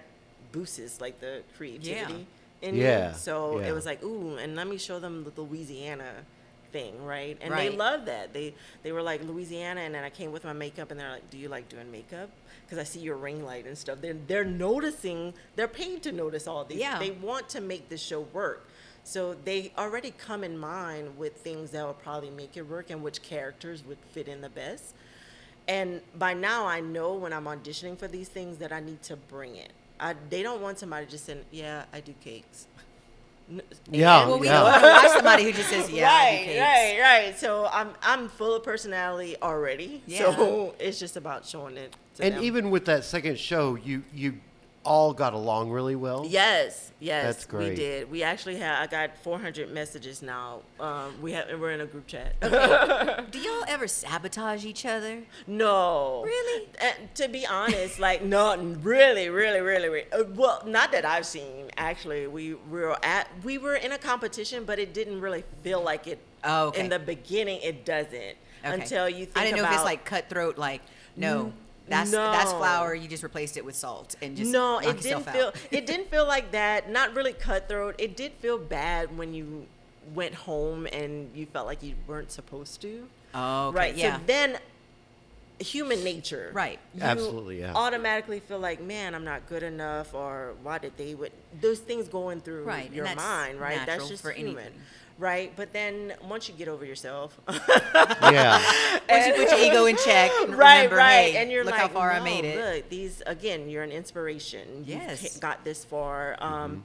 boosts like the creativity in Yeah, me. So yeah. it was like, ooh, and let me show them the Louisiana thing, right? And they Right. love that. They were like Louisiana, and then I came with my makeup, and they're like, do you like doing makeup? Because I see your ring light and stuff. They're noticing. They're paid to notice all these. Yeah. They want to make the show work. So they already come in mind with things that will probably make it work and which characters would fit in the best. And by now I know when I'm auditioning for these things that I need to bring it. They don't want somebody just saying, yeah, I do cakes. Yeah. Well, we yeah. don't want to watch somebody who just says, "Yeah, I do cakes." Right. So I'm full of personality already. Yeah. So it's just about showing it to And them. even with that second show, you all got along really well. Yes, That's we great. did. We actually I got 400 messages now. We're in a group chat. Do y'all ever sabotage each other? No. Really? To be honest, like, no, really. Well, not that I've seen. Actually, we were in a competition, but it didn't really feel like it. Oh, okay. In the beginning, it doesn't until you think I didn't know about. if it's like cutthroat, like no. That's flour. You just replaced it with salt and just No, knock it didn't yourself feel. out. It didn't feel like that. Not really cutthroat. It did feel bad when you went home and you felt like you weren't supposed to. Oh, okay, Right. yeah. So then, human nature. Right. You Absolutely, yeah. automatically feel like, man, I'm not good enough, or why did they? Those things going through Right, and your that's mind, right? That's natural just for human. anything. Right. But then once you get over yourself, Yeah. Once you put your ego in check, and right, remember, right, hey, and you're look like, how far I no, made it. Look, these again, you're an inspiration. Yes. You've got this far.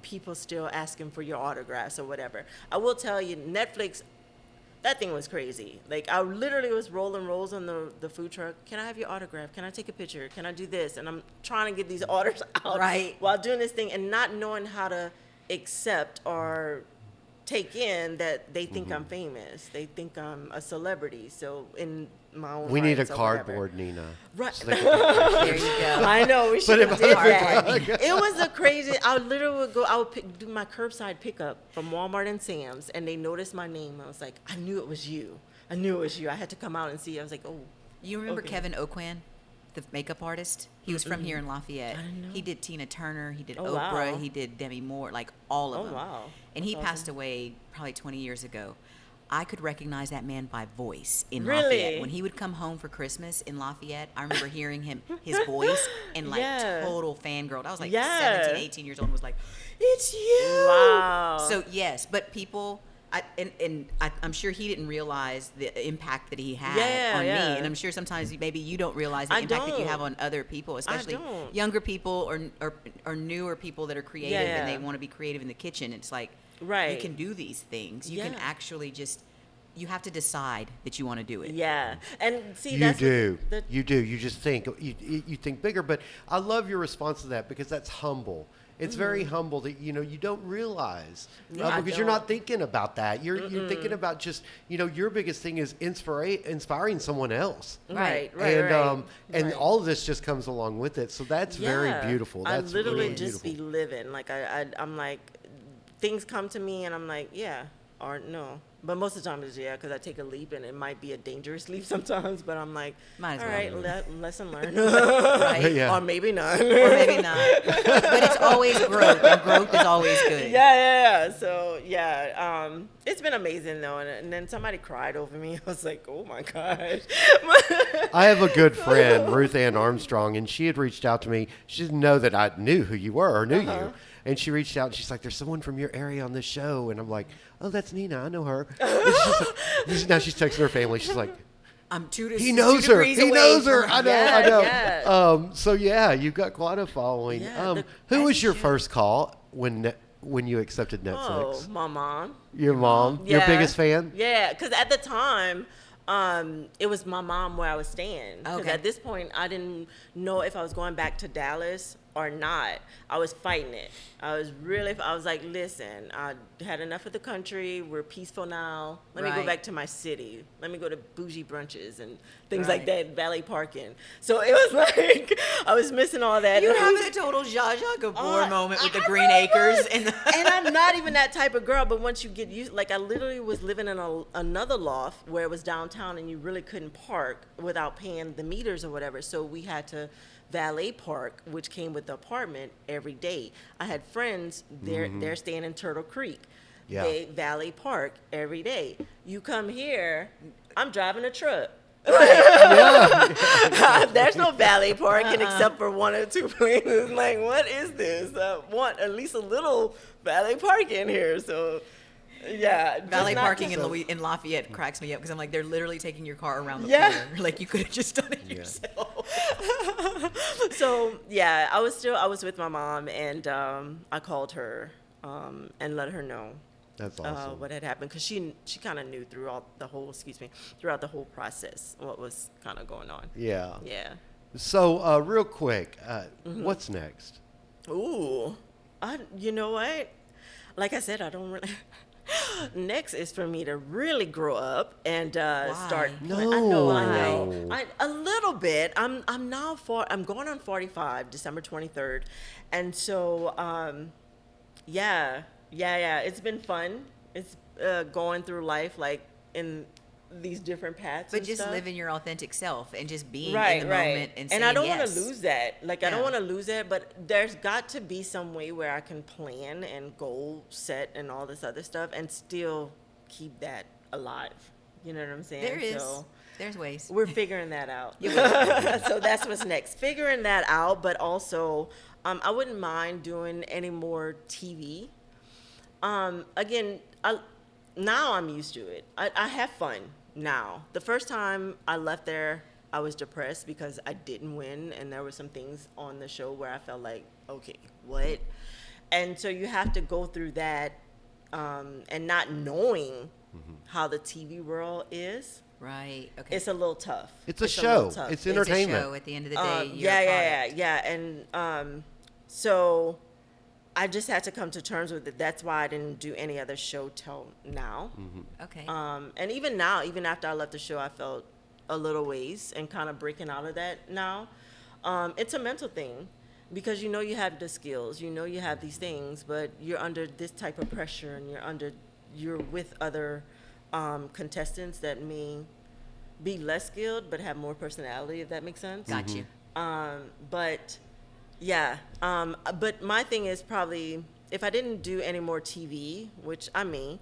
People still asking for your autographs or whatever. I will tell you, Netflix. That thing was crazy. Like, I literally was rolling rolls on the food truck. Can I have your autograph? Can I take a picture? Can I do this? And I'm trying to get these orders out Right. while doing this thing and not knowing how to accept or take in that they think I'm famous. They think I'm a celebrity. So in my own We need a rights or whatever. cardboard, Nina. Right. So they can take pictures. There you go. I know. We should it have did behind that. It was a crazy. I literally would go. I would do my curbside pickup from Walmart and Sam's, and they noticed my name. I was like, I knew it was you. I knew it was you. I had to come out and see. I was like, oh. You remember Okay. Kevin O'Quinn? the makeup artist. He was from here in Lafayette. I didn't know. He did Tina Turner. He did Oh, Oprah. wow. He did Demi Moore. Like all of Oh, them. wow. And he That's passed awesome. away probably 20 years ago. I could recognize that man by voice in Really? Lafayette. When he would come home for Christmas in Lafayette, I remember hearing his voice and like Yeah. total fangirl. I was like Yeah. 17, 18 years old and was like, it's you. Wow. So yes, but people, I'm sure he didn't realize the impact that he had Yeah, on yeah. me. And I'm sure sometimes maybe you don't realize the I impact that you don't. have on other people, especially don't. younger people or newer people that are creative and they Yeah. want to be creative in the kitchen. It's like, you Right. can do these things. You can Yeah. actually you have to decide that you want to do it. Yeah, and see, You that's do. The, You do. You just think. You think bigger. But I love your response to that because that's humble. It's very humble that you don't realize Yeah, I because you're not don't. thinking about that. You're thinking about just your biggest thing is inspiring someone else. right, and and right. all of this just comes along with it. So that's very Yeah. beautiful. That's I literally really just beautiful. be living. Like I'm like, things come to me, and I'm like, yeah or no. But most of the time it's yeah, because I take a leap, and it might be a dangerous leap sometimes. But I'm like, Might as all well. right, lesson learned, Right? Yeah. or maybe not. Or maybe not. But it's always growth, and growth is always good. Yeah. So yeah, it's been amazing though, and then somebody cried over me. I was like, oh my gosh. I have a good friend, Ruth Ann Armstrong, and she had reached out to me. She didn't know that I knew who you were or knew you. And she reached out and she's like, there's someone from your area on this show. And I'm like, oh, that's Nina. I know her. And she's like, now she's texting her family. She's like, I'm he knows her. He knows her. I know. Yeah, I know. yeah. So yeah, you've got quite a following. Yeah, who as was you your should. first call when you accepted Oh, Netflix? my mom. Your mom, your Yeah. biggest fan? Yeah, because at the time, it was my mom where I was staying. Because Okay. at this point, I didn't know if I was going back to Dallas or not. I was fighting it. I was like, listen, I had enough of the country. We're peaceful now. Let me go Right. back to my city. Let me go to bougie brunches and things like Right. that, valet parking. So it was like, I was missing all that. You And I was- having a total Zsa Zsa Gabor Oh, moment with the I Green really Acres was. and And I'm not even that type of girl, but once you get used, like I literally was living in another loft where it was downtown and you really couldn't park without paying the meters or whatever. So we had to valet park, which came with the apartment every day. I had friends, they're staying in Turtle Creek. Yeah. They valet park every day. You come here, I'm driving a truck. There's no valet parking except for one or two places. Like, what is this? I want at least a little valet parking here. So, yeah. just valet not parking just- in Lafayette cracks me up because I'm like, they're literally taking your car around the Yeah. corner. Like, you could have just done it yourself. So, yeah, I was with my mom, and I called her and let her know That's awesome. what had happened, because she kind of knew throughout the whole process what was kind of going on. Yeah. Yeah. So real quick, what's next? Ooh, you know what? Like I said, I don't really. Next is for me to really grow up and start. No. I know. A little bit. I'm going on 45, December 23rd, and so yeah. It's been fun. It's going through life like in these different paths. But and just stuff. living your authentic self and just being right, in the right. moment and saying I don't yes. want to lose that. Like, I don't Yeah. want to lose that, but there's got to be some way where I can plan and goal set and all this other stuff and still keep that alive. You know what I'm saying? There is. So There's ways. we're figuring that out. So that's what's next. Figuring that out, but also I wouldn't mind doing any more TV. Again, now I'm used to it. I have fun now. The first time I left there, I was depressed because I didn't win, and there were some things on the show where I felt like, okay, what? And so you have to go through that, and not knowing how the TV world is. Right. Okay. It's a little tough. It's a little show. tough. It's It's entertainment. a show at the end of the day. You're Yeah, a yeah, product. yeah. And so I just had to come to terms with it. That's why I didn't do any other show till now. Okay. And even now, even after I left the show, I felt a little ways and kind of breaking out of that now. It's a mental thing because you know you have the skills, you know you have these things, but you're under this type of pressure and you're with other contestants that may be less skilled but have more personality, if that makes sense. Got you. But yeah, but my thing is probably if I didn't do any more TV, which I mean,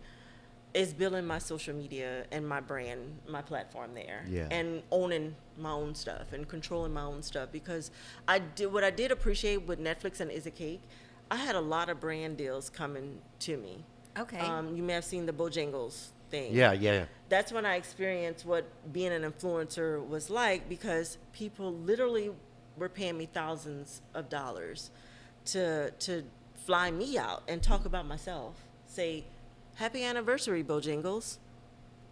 is building my social media and my brand, my platform there, and owning my own stuff and controlling my own stuff. Because what I did appreciate with Netflix and Is a Cake, I had a lot of brand deals coming to me. Okay. You may have seen the Bojangles thing. Yeah. That's when I experienced what being an influencer was like, because people literally were paying me thousands of dollars to fly me out and talk about myself. Say, happy anniversary, Bojangles.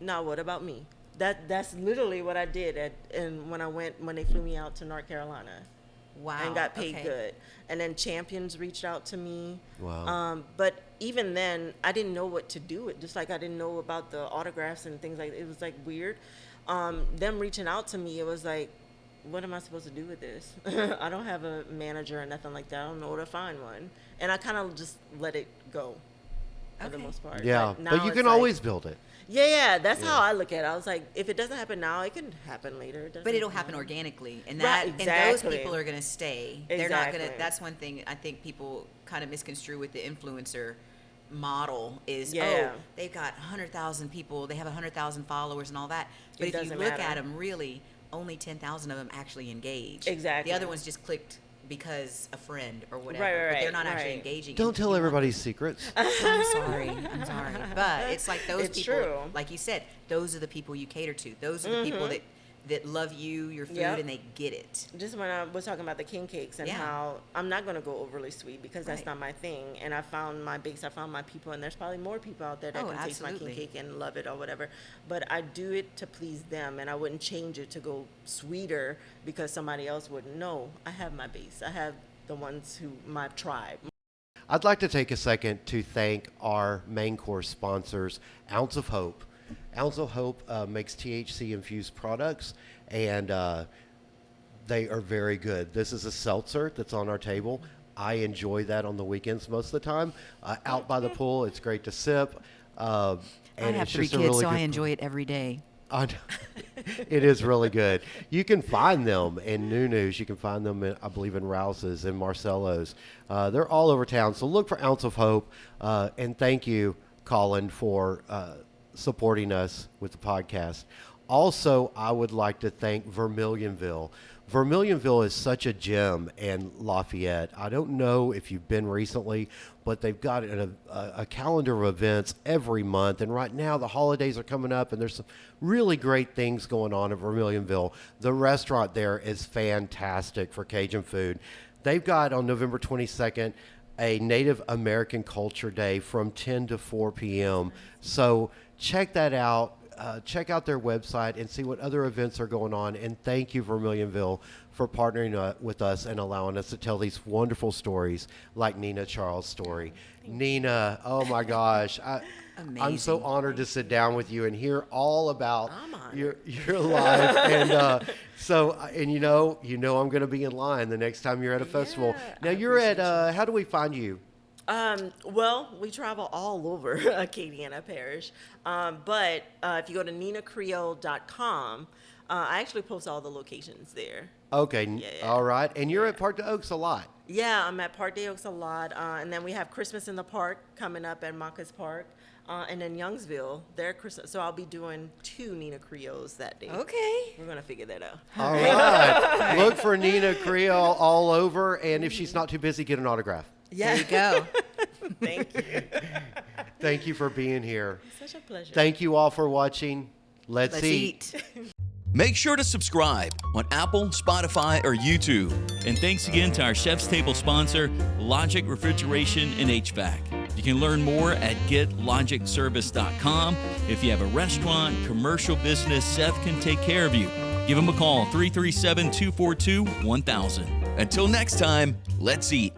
Now what about me? That's literally what I did when they flew me out to North Carolina. Wow. And got paid good. And then Champions reached out to me. Wow. But even then, I didn't know what to do. Just like I didn't know about the autographs and things like that. It was like weird. Them reaching out to me, it was like, what am I supposed to do with this? I don't have a manager or nothing like that. I don't know where to find one. And I kind of just let it go for the most part. Yeah, now but you it's can like, always build it. Yeah, that's how I look at it. I was like, if it doesn't happen now, it can happen later. But it'll happen organically, and Right, and those exactly. people are going to stay. They're not going Exactly. to. That's one thing I think people kind of misconstrue with the influencer model is, Yeah. oh, they've got 100,000 people, they have 100,000 followers and all that. But It if you doesn't look matter. at them, really, only 10,000 of them actually engage. Exactly. The other ones just clicked because a friend or whatever. Right, but they're not actually right. engaging. Don't And tell you want everybody's secrets. I'm sorry. But it's like those It's people, true. like you said, those are the people you cater to. Those are the people that love you, your food, Yep. and they get it. Just when I was talking about the king cakes and Yeah. how I'm not going to go overly sweet because that's Right. not my thing. And I found my base, I found my people, and there's probably more people out there that Oh, can taste my king absolutely. cake and love it or whatever. But I do it to please them, and I wouldn't change it to go sweeter because somebody else wouldn't. No, I have my base. I have the ones who, my tribe. I'd like to take a second to thank our main course sponsors, Ounce of Hope. Ounce of Hope makes THC-infused products, and they are very good. This is a seltzer that's on our table. I enjoy that on the weekends most of the time. Out by the pool, it's great to sip. And I have it's 3 just a kids, really so I good- enjoy it every day. It is really good. You can find them in Nunu's. You can find them, I believe, in Rouse's and Marcello's. They're all over town. So look for Ounce of Hope. And thank you, Colin, for supporting us with the podcast. Also, I would like to thank Vermilionville. Vermilionville is such a gem in Lafayette. I don't know if you've been recently, but they've got a calendar of events every month. And right now, the holidays are coming up, and there's some really great things going on at Vermilionville. The restaurant there is fantastic for Cajun food. They've got on November 22nd a Native American Culture Day from 10 to 4 p.m. So check that out. Check out their website and see what other events are going on. And thank you, Vermilionville, for partnering with us and allowing us to tell these wonderful stories like Nina Charles' story. Nina, oh my gosh. I'm so Amazing. honored to sit down with you and hear all about I'm honored. your life. And and you know I'm going to be in line the next time you're at a festival. Now I you're at, appreciate how do we find you? Well, we travel all over Acadiana Parish. But if you go to ninacreole.com, I actually post all the locations there. Okay, Yeah. all right. And you're at Park de Oaks a lot. Yeah, I'm at Park des Oaks a lot. And then we have Christmas in the Park coming up at Marcus Park. And then Youngsville, their Christmas. So I'll be doing 2 Nina Creoles that day. Okay. We're going to figure that out. All right. Look for Nina Creole all over. And if she's not too busy, get an autograph. There you go. Thank you. Thank you for being here. Such a pleasure. Thank you all for watching. Let's eat. Make sure to subscribe on Apple, Spotify, or YouTube. And thanks again to our Chef's Table sponsor, Logic Refrigeration and HVAC. You can learn more at getlogicservice.com. If you have a restaurant, commercial business, Seth can take care of you. Give him a call, 337-242-1000. Until next time, let's eat.